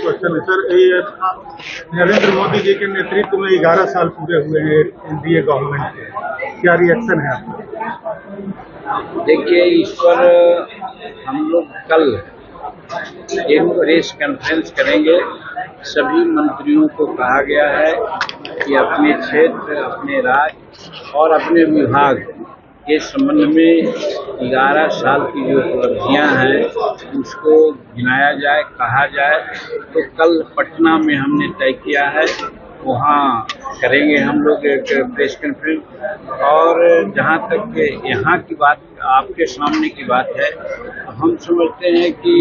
Question है sir. ये नरेंद्र मोदी जी के नेतृत्व में 11 साल पूरे हुए हैं एनडीए गवर्नमेंट के, क्या रिएक्शन है आपका? देखिए, इस पर हम लोग कल एक प्रेस कॉन्फ्रेंस करेंगे। सभी मंत्रियों को कहा गया है कि अपने क्षेत्र, अपने राज्य और अपने विभाग के संबंध में 11 साल की जो उपलब्धियां हैं उसको गिनाया जाए, कहा जाए। तो कल पटना में हमने तय किया है, वहाँ करेंगे हम लोग एक प्रेस कॉन्फ्रेंस। और जहाँ तक यहाँ की बात, आपके सामने की बात है, हम समझते हैं कि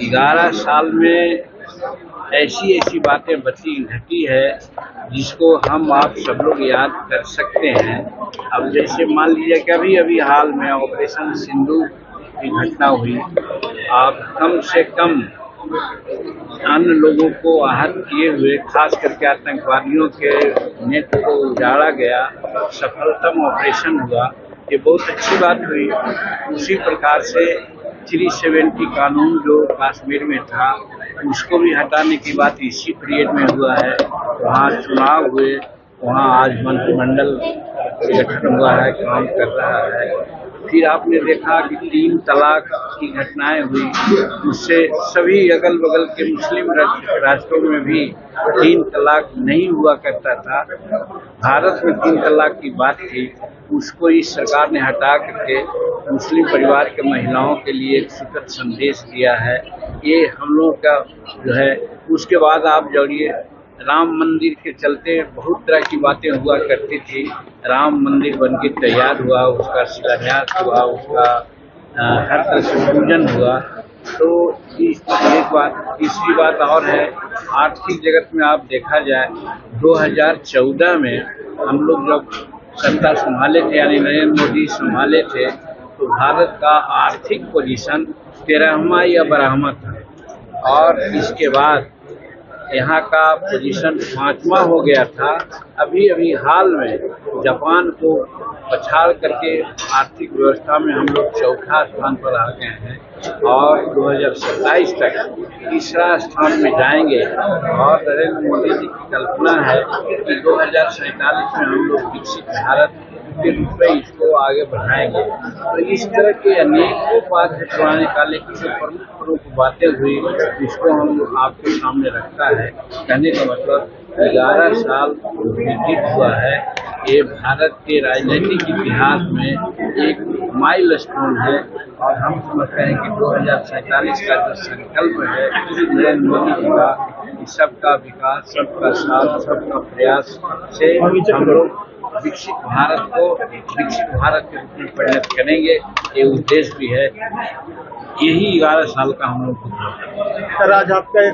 11 साल में ऐसी ऐसी बातें घटी है जिसको हम आप सब लोग याद कर सकते हैं। अब जैसे मान लीजिए कि अभी हाल में ऑपरेशन सिंदूर की घटना हुई, आप कम से कम अन्य लोगों को आहत किए हुए, खास करके आतंकवादियों के नेट को उजाड़ा गया, सफलतम ऑपरेशन हुआ, ये बहुत अच्छी बात हुई। उसी प्रकार से 370 कानून जो कश्मीर में था उसको भी हटाने की बात इसी पीरियड में हुआ है। वहाँ चुनाव हुए, वहाँ आज मंत्रिमंडल गठन हुआ है, काम कर रहा है। फिर आपने देखा कि 3 तलाक की घटनाएं हुई, उससे सभी अगल बगल के मुस्लिम राष्ट्रों में भी 3 तलाक नहीं हुआ करता था। भारत में 3 तलाक की बात थी, उसको इस सरकार ने हटा करके मुस्लिम परिवार के महिलाओं के लिए एक सुखद संदेश दिया है। ये हम लोग का जो है। उसके बाद आप जोड़िए, राम मंदिर के चलते बहुत तरह की बातें हुआ करती थी। राम मंदिर बनके तैयार हुआ, उसका शिलान्यास हुआ, उसका हर तरह से पूजन हुआ। तो एक बात, तीसरी बात और है, आर्थिक जगत में आप देखा जाए 2014 में हम लोग जब सत्ता संभाले थे, यानी नरेंद्र मोदी संभाले थे, तो भारत का आर्थिक पोजीशन 13वां या 12वां था। और इसके बाद यहाँ का पोजीशन 5वां हो गया था। अभी हाल में जापान को पछाड़ करके आर्थिक व्यवस्था में हम लोग 4था स्थान पर आ गए हैं और 2027 तक तीसरा स्थान में जाएंगे। और नरेंद्र मोदी जी की कल्पना है कि 2047 में हम लोग विकसित भारत के रूप में इसको आगे बढ़ाएंगे। तो इस तरह के अनेकों बात पुराने काले की जो प्रमुख बातें हुई, इसको हम आपके सामने रखता है। कहने का मतलब 11 साल व्यतीत हुआ है। ये भारत के राजनीतिक इतिहास में एक माइलस्टोन है और हम समझते हैं कि 2047 का जो संकल्प है नरेंद्र मोदी जी का, सबका विकास, सबका साथ, सबका प्रयास से हम लोग विकसित भारत को विकसित भारत के रूप में परिणत करेंगे। ये उद्देश्य भी है। यही 11 साल का हम लोग को। सर, आज आपका